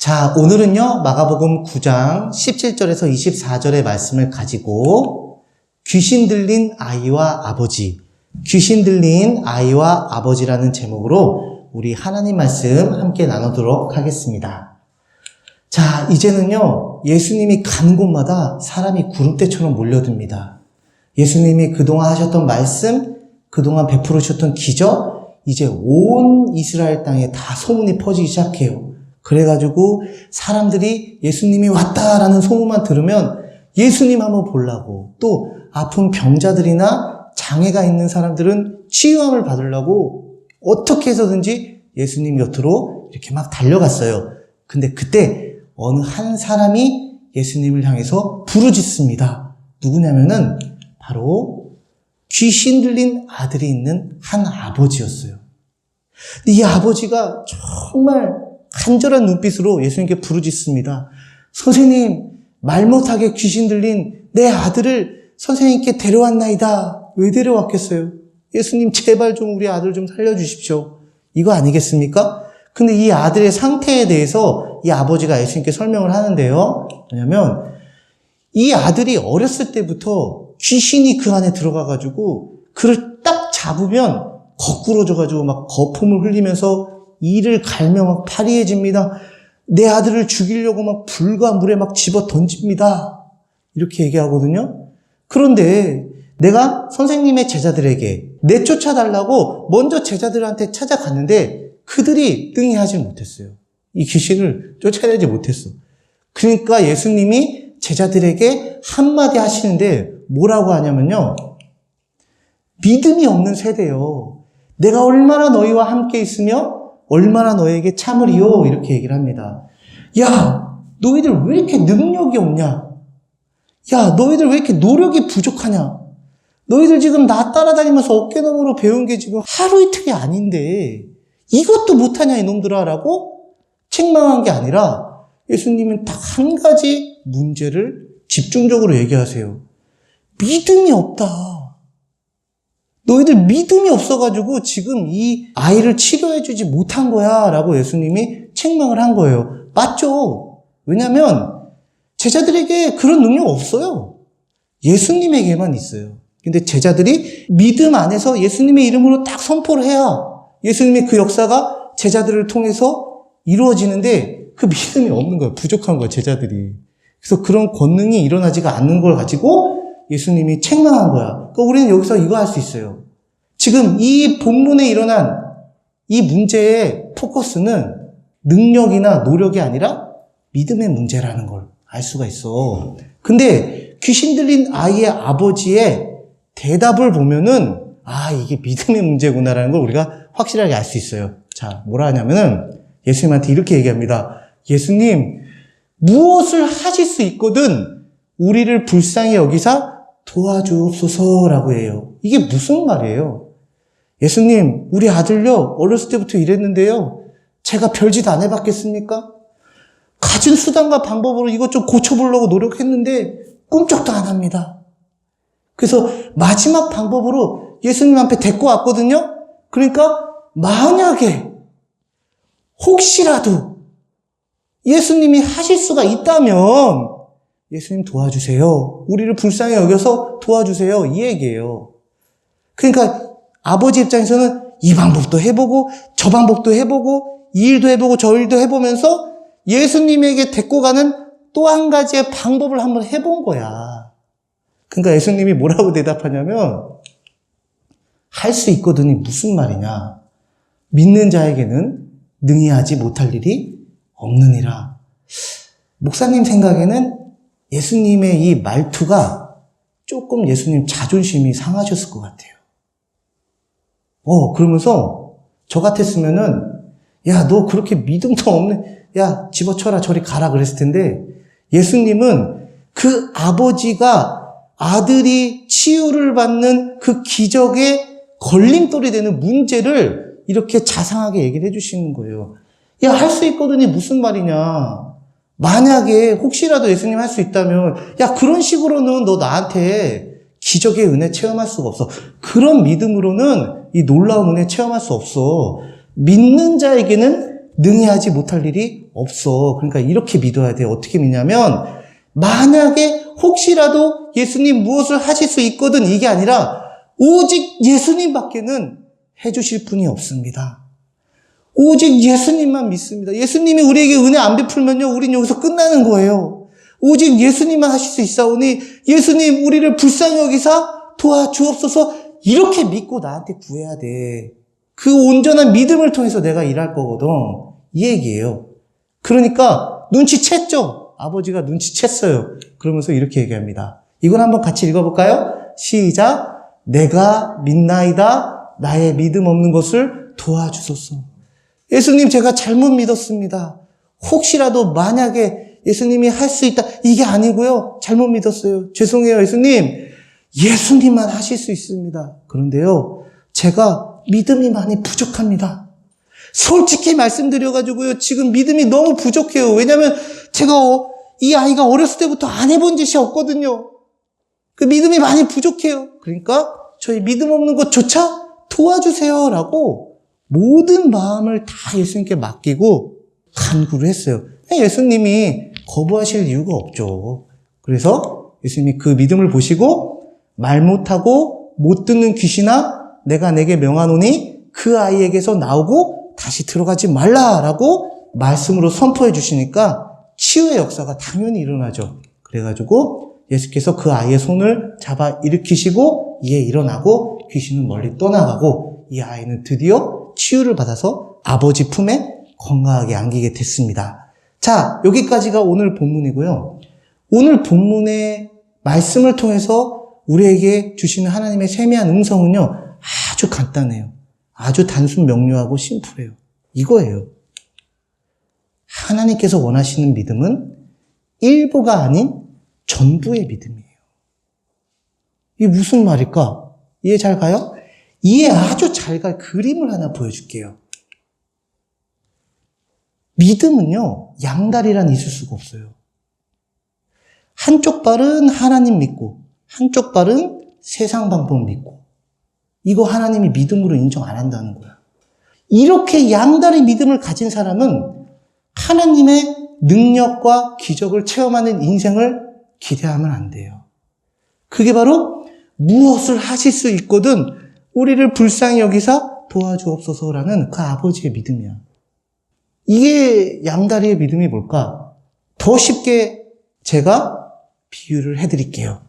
자, 오늘은요, 마가복음 9장 17절에서 24절의 말씀을 가지고 귀신 들린 아이와 아버지, 귀신 들린 아이와 아버지라는 제목으로 우리 하나님 말씀 함께 나누도록 하겠습니다. 자, 이제는요, 예수님이 간 곳마다 사람이 구름대처럼 몰려듭니다. 예수님이 그동안 하셨던 말씀, 그동안 베풀으셨던 기적, 이제 온 이스라엘 땅에 다 소문이 퍼지기 시작해요. 그래가지고 사람들이 예수님이 왔다라는 소문만 들으면 예수님 한번 보려고, 또 아픈 병자들이나 장애가 있는 사람들은 치유함을 받으려고 어떻게 해서든지 예수님 곁으로 이렇게 막 달려갔어요. 근데 그때 어느 한 사람이 예수님을 향해서 부르짖습니다. 누구냐면은 바로 귀신 들린 아들이 있는 한 아버지였어요. 이 아버지가 정말 간절한 눈빛으로 예수님께 부르짖습니다. 선생님, 말 못하게 귀신 들린 내 아들을 선생님께 데려왔나이다. 왜 데려왔겠어요? 예수님, 제발 좀 우리 아들 좀 살려주십시오. 이거 아니겠습니까? 근데 이 아들의 상태에 대해서 이 아버지가 예수님께 설명을 하는데요. 뭐냐면 이 아들이 어렸을 때부터 귀신이 그 안에 들어가가지고 그를 딱 잡으면 거꾸러져가지고 막 거품을 흘리면서 이를 갈며 막 파리해집니다. 내 아들을 죽이려고 막 불과 물에 막 집어 던집니다. 이렇게 얘기하거든요. 그런데 내가 선생님의 제자들에게 내쫓아달라고 먼저 제자들한테 찾아갔는데 그들이 등이하지 못했어요. 이 귀신을 쫓아내지 못했어. 그러니까 예수님이 제자들에게 한마디 하시는데 뭐라고 하냐면요. 믿음이 없는 세대요. 내가 얼마나 너희와 함께 있으며 얼마나 너에게 참으리요? 이렇게 얘기를 합니다. 야, 너희들 왜 이렇게 능력이 없냐? 야, 너희들 왜 이렇게 노력이 부족하냐? 너희들 지금 나 따라다니면서 어깨너머로 배운 게 지금 하루 이틀이 아닌데 이것도 못하냐 이놈들아 라고 책망한 게 아니라 예수님은 딱 한 가지 문제를 집중적으로 얘기하세요. 믿음이 없다. 너희들 믿음이 없어가지고 지금 이 아이를 치료해주지 못한 거야 라고 예수님이 책망을 한 거예요. 맞죠? 왜냐면 제자들에게 그런 능력 없어요. 예수님에게만 있어요. 근데 제자들이 믿음 안에서 예수님의 이름으로 딱 선포를 해야 예수님의 그 역사가 제자들을 통해서 이루어지는데 그 믿음이 없는 거예요. 부족한 거예요, 제자들이. 그래서 그런 권능이 일어나지가 않는 걸 가지고 예수님이 책망한 거야. 그러니까 우리는 여기서 이거 할 수 있어요. 지금 이 본문에 일어난 이 문제의 포커스는 능력이나 노력이 아니라 믿음의 문제라는 걸 알 수가 있어. 근데 귀신 들린 아이의 아버지의 대답을 보면은 이게 믿음의 문제구나라는 걸 우리가 확실하게 알 수 있어요. 자, 뭐라 하냐면은 예수님한테 이렇게 얘기합니다. 예수님, 무엇을 하실 수 있거든 우리를 불쌍히 여기사 도와주옵소서라고 해요. 이게 무슨 말이에요? 예수님, 우리 아들요, 어렸을 때부터 이랬는데요. 제가 별짓 안 해봤겠습니까? 가진 수단과 방법으로 이것 좀 고쳐보려고 노력했는데 꿈쩍도 안 합니다. 그래서 마지막 방법으로 예수님 앞에 데리고 왔거든요. 그러니까 만약에 혹시라도 예수님이 하실 수가 있다면 예수님 도와주세요. 우리를 불쌍히 여겨서 도와주세요. 이 얘기예요. 그러니까 아버지 입장에서는 이 방법도 해보고 저 방법도 해보고 이 일도 해보고 저 일도 해보면서 예수님에게 데리고 가는 또 한 가지의 방법을 한번 해본 거야. 그러니까 예수님이 뭐라고 대답하냐면 할 수 있거든이 무슨 말이냐. 믿는 자에게는 능히 하지 못할 일이 없느니라. 목사님 생각에는 예수님의 이 말투가 조금 예수님 자존심이 상하셨을 것 같아요. 그러면서 저 같았으면은 야, 너 그렇게 믿음도 없네. 야, 집어쳐라 저리 가라 그랬을 텐데 예수님은 그 아버지가 아들이 치유를 받는 그 기적의 걸림돌이 되는 문제를 이렇게 자상하게 얘기를 해주시는 거예요. 야, 할 수 있거든이 무슨 말이냐. 만약에 혹시라도 예수님 할 수 있다면 야, 그런 식으로는 너 나한테 기적의 은혜 체험할 수가 없어. 그런 믿음으로는 이 놀라운 은혜 체험할 수 없어. 믿는 자에게는 능히하지 못할 일이 없어. 그러니까 이렇게 믿어야 돼. 어떻게 믿냐면 만약에 혹시라도 예수님 무엇을 하실 수 있거든 이게 아니라 오직 예수님밖에는 해주실 분이 없습니다. 오직 예수님만 믿습니다. 예수님이 우리에게 은혜 안 베풀면요, 우린 여기서 끝나는 거예요. 오직 예수님만 하실 수 있사오니 예수님 우리를 불쌍히 여기사 도와주옵소서 이렇게 믿고 나한테 구해야 돼. 그 온전한 믿음을 통해서 내가 일할 거거든. 이 얘기예요. 그러니까 눈치챘죠? 아버지가 눈치챘어요. 그러면서 이렇게 얘기합니다. 이걸 한번 같이 읽어볼까요? 시작. 내가 믿나이다. 나의 믿음 없는 것을 도와주소서. 예수님 제가 잘못 믿었습니다. 혹시라도 만약에 예수님이 할 수 있다. 이게 아니고요. 잘못 믿었어요. 죄송해요 예수님. 예수님만 하실 수 있습니다. 그런데요. 제가 믿음이 많이 부족합니다. 솔직히 말씀드려가지고요. 지금 믿음이 너무 부족해요. 왜냐하면 제가 이 아이가 어렸을 때부터 안 해본 짓이 없거든요. 그 믿음이 많이 부족해요. 그러니까 저희 믿음 없는 것조차 도와주세요라고 모든 마음을 다 예수님께 맡기고 간구를 했어요. 예수님이 거부하실 이유가 없죠. 그래서 예수님이 그 믿음을 보시고 말 못하고 못 듣는 귀신아 내가 내게 명하노니 그 아이에게서 나오고 다시 들어가지 말라라고 말씀으로 선포해 주시니까 치유의 역사가 당연히 일어나죠. 그래가지고 예수께서 그 아이의 손을 잡아 일으키시고 이에 일어나고 귀신은 멀리 떠나가고 이 아이는 드디어 치유를 받아서 아버지 품에 건강하게 안기게 됐습니다. 자, 여기까지가 오늘 본문이고요. 오늘 본문의 말씀을 통해서 우리에게 주시는 하나님의 세미한 음성은요. 아주 간단해요. 아주 단순 명료하고 심플해요. 이거예요. 하나님께서 원하시는 믿음은 일부가 아닌 전부의 믿음이에요. 이게 무슨 말일까? 이해 잘 가요? 이해 아주 잘 갈 그림을 하나 보여줄게요. 믿음은요, 양다리란 있을 수가 없어요. 한쪽 발은 하나님 믿고, 한쪽 발은 세상 방법 믿고, 이거 하나님이 믿음으로 인정 안 한다는 거야. 이렇게 양다리 믿음을 가진 사람은 하나님의 능력과 기적을 체험하는 인생을 기대하면 안 돼요. 그게 바로 무엇을 하실 수 있거든 우리를 불쌍히 여기사 도와주옵소서라는 그 아버지의 믿음이야. 이게 양다리의 믿음이 뭘까? 더 쉽게 제가 비유를 해드릴게요.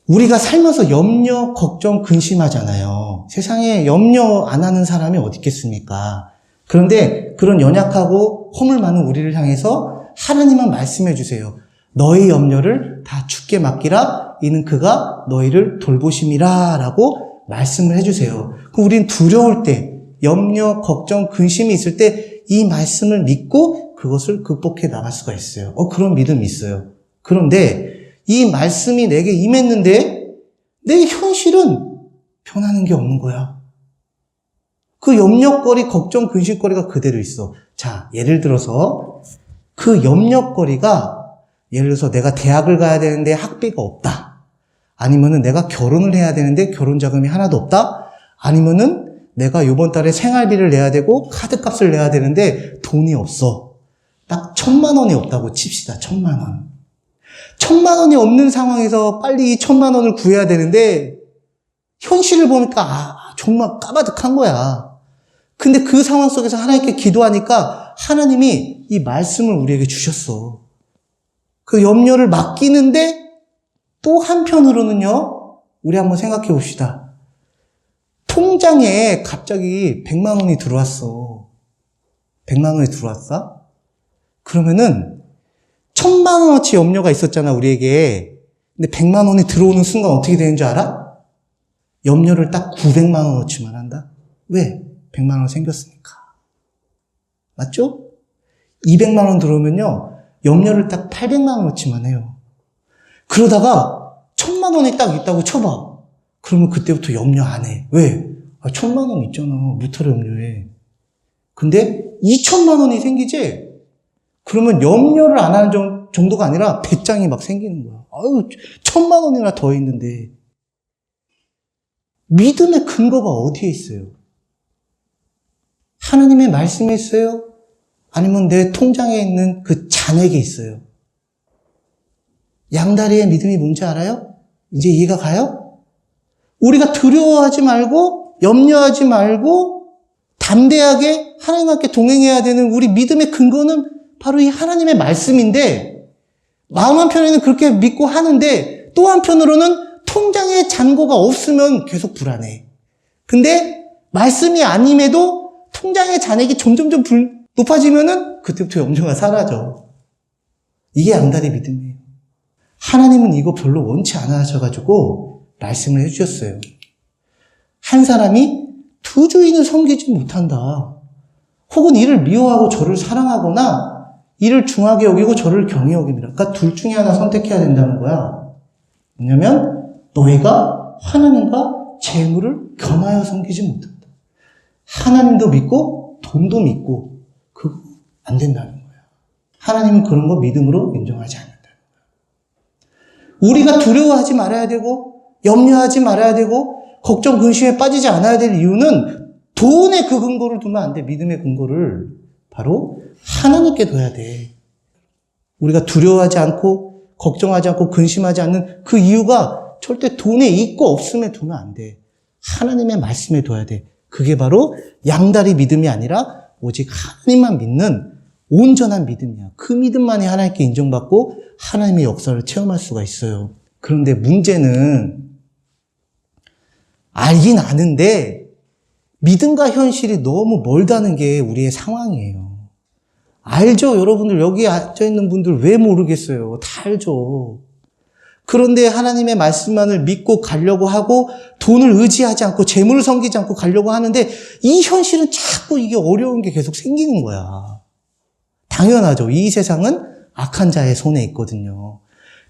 우리가 살면서 염려, 걱정, 근심하잖아요. 세상에 염려 안 하는 사람이 어디 있겠습니까? 그런데 그런 연약하고 허물 많은 우리를 향해서 하나님은 말씀해 주세요. 너희 염려를 다 주께 맡기라. 이는 그가 너희를 돌보심이라 라고 말씀을 해주세요. 그럼 우리는 두려울 때, 염려, 걱정, 근심이 있을 때 이 말씀을 믿고 그것을 극복해 나갈 수가 있어요. 그런 믿음이 있어요. 그런데 이 말씀이 내게 임했는데 내 현실은 변하는 게 없는 거야. 그 염려거리, 걱정, 근심거리가 그대로 있어. 자, 예를 들어서 그 염려거리가 예를 들어서 내가 대학을 가야 되는데 학비가 없다. 아니면은 내가 결혼을 해야 되는데 결혼 자금이 하나도 없다. 아니면은 내가 이번 달에 생활비를 내야 되고 카드값을 내야 되는데 돈이 없어. 딱 1,000만 원이 없다고 칩시다. 1,000만 원. 1,000만 원이 없는 상황에서 빨리 이 1,000만 원을 구해야 되는데 현실을 보니까 정말 까마득한 거야. 근데 그 상황 속에서 하나님께 기도하니까 하나님이 이 말씀을 우리에게 주셨어. 그 염려를 맡기는데 또 한편으로는요. 우리 한번 생각해 봅시다. 통장에 갑자기 100만 원이 들어왔어. 100만 원이 들어왔어? 그러면은 1,000만 원어치 염려가 있었잖아, 우리에게. 근데 100만 원이 들어오는 순간 어떻게 되는 줄 알아? 염려를 딱 900만 원어치만 한다? 왜? 100만 원 생겼으니까. 맞죠? 200만 원 들어오면요, 염려를 딱 800만 원어치만 해요. 그러다가 1,000만 원이 딱 있다고 쳐봐. 그러면 그때부터 염려 안 해. 왜? 1,000만 원 있잖아. 무탈 염려해. 근데 2,000만 원이 생기지? 그러면 염려를 안 하는 정도가 아니라 배짱이 막 생기는 거야. 1,000만 원이나 더 있는데. 믿음의 근거가 어디에 있어요? 하나님의 말씀에 있어요? 아니면 내 통장에 있는 그 잔액에 있어요? 양다리의 믿음이 뭔지 알아요? 이제 이해가 가요? 우리가 두려워하지 말고 염려하지 말고 담대하게 하나님과 함께 동행해야 되는 우리 믿음의 근거는 바로 이 하나님의 말씀인데, 마음 한편에는 그렇게 믿고 하는데 또 한편으로는 통장에 잔고가 없으면 계속 불안해. 근데 말씀이 아님에도 통장의 잔액이 점점점 높아지면은 그때부터 염려가 사라져. 이게 양다리 믿음이에요. 하나님은 이거 별로 원치 않아 하셔가지고 말씀을 해주셨어요. 한 사람이 두 주인을 섬기지 못한다. 혹은 이를 미워하고 저를 사랑하거나 이를 중하게 여기고 저를 경히 여깁니다. 그러니까 둘 중에 하나 선택해야 된다는 거야. 뭐냐면 너희가 하나님과 재물을 겸하여 섬기지 못한다. 하나님도 믿고 돈도 믿고 그거 안 된다는 거야. 하나님은 그런 거 믿음으로 인정하지 않는다는 거야. 우리가 두려워하지 말아야 되고 염려하지 말아야 되고 걱정 근심에 빠지지 않아야 될 이유는 돈에 그 근거를 두면 안 돼. 믿음의 근거를 바로 하나님께 둬야 돼. 우리가 두려워하지 않고 걱정하지 않고 근심하지 않는 그 이유가 절대 돈에 있고 없음에 두면 안 돼. 하나님의 말씀에 둬야 돼. 그게 바로 양다리 믿음이 아니라 오직 하나님만 믿는 온전한 믿음이야. 그 믿음만이 하나님께 인정받고 하나님의 역사를 체험할 수가 있어요. 그런데 문제는 알긴 아는데 믿음과 현실이 너무 멀다는 게 우리의 상황이에요. 알죠? 여러분들 여기 앉아있는 분들 왜 모르겠어요? 다 알죠. 그런데 하나님의 말씀만을 믿고 가려고 하고 돈을 의지하지 않고 재물을 섬기지 않고 가려고 하는데 이 현실은 자꾸 이게 어려운 게 계속 생기는 거야. 당연하죠. 이 세상은 악한 자의 손에 있거든요.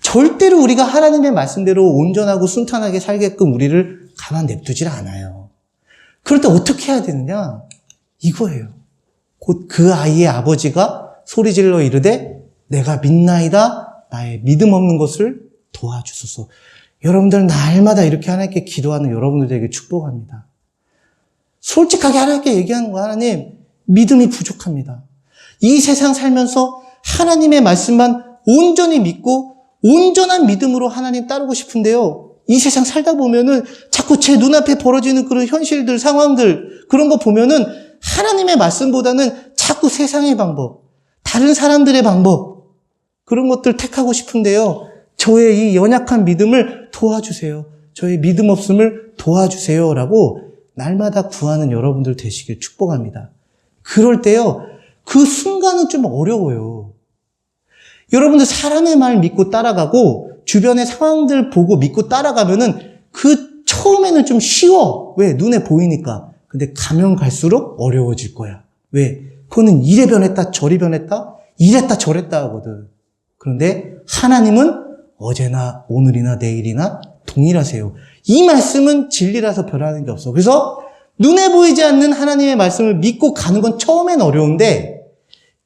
절대로 우리가 하나님의 말씀대로 온전하고 순탄하게 살게끔 우리를 가만 냅두질 않아요. 그럴 때 어떻게 해야 되느냐? 이거예요. 곧 그 아이의 아버지가 소리질러 이르되 내가 믿나이다 나의 믿음 없는 것을 도와주소서. 여러분들 날마다 이렇게 하나님께 기도하는 여러분들에게 축복합니다. 솔직하게 하나님께 얘기하는 거야. 하나님, 믿음이 부족합니다. 이 세상 살면서 하나님의 말씀만 온전히 믿고 온전한 믿음으로 하나님 따르고 싶은데요. 이 세상 살다 보면은 자꾸 제 눈앞에 벌어지는 그런 현실들, 상황들, 그런 거 보면은 하나님의 말씀보다는 자꾸 세상의 방법, 다른 사람들의 방법, 그런 것들 택하고 싶은데요. 저의 이 연약한 믿음을 도와주세요. 저의 믿음 없음을 도와주세요. 라고 날마다 구하는 여러분들 되시길 축복합니다. 그럴 때요, 그 순간은 좀 어려워요. 여러분들 사람의 말 믿고 따라가고 주변의 상황들 보고 믿고 따라가면은 그 처음에는 좀 쉬워. 왜? 눈에 보이니까. 근데 가면 갈수록 어려워질 거야. 왜? 그거는 이래 변했다 저리 변했다 이랬다 저랬다 하거든. 그런데 하나님은 어제나 오늘이나 내일이나 동일하세요. 이 말씀은 진리라서 변하는 게 없어. 그래서 눈에 보이지 않는 하나님의 말씀을 믿고 가는 건 처음엔 어려운데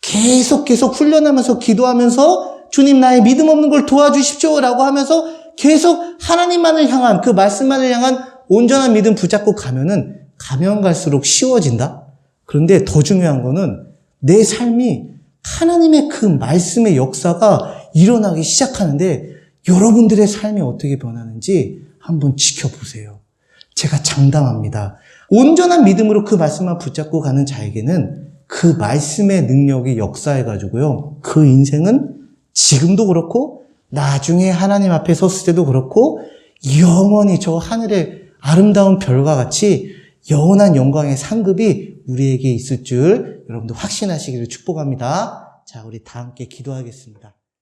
계속 훈련하면서 기도하면서 주님 나의 믿음 없는 걸 도와주십시오 라고 하면서 계속 하나님만을 향한 그 말씀만을 향한 온전한 믿음 붙잡고 가면은 가면 갈수록 쉬워진다. 그런데 더 중요한 거는 내 삶이 하나님의 그 말씀의 역사가 일어나기 시작하는데 여러분들의 삶이 어떻게 변하는지 한번 지켜보세요. 제가 장담합니다. 온전한 믿음으로 그 말씀만 붙잡고 가는 자에게는 그 말씀의 능력이 역사해가지고요. 그 인생은 지금도 그렇고 나중에 하나님 앞에 섰을 때도 그렇고 영원히 저 하늘의 아름다운 별과 같이 영원한 영광의 상급이 우리에게 있을 줄 여러분들 확신하시기를 축복합니다. 자, 우리 다 함께 기도하겠습니다.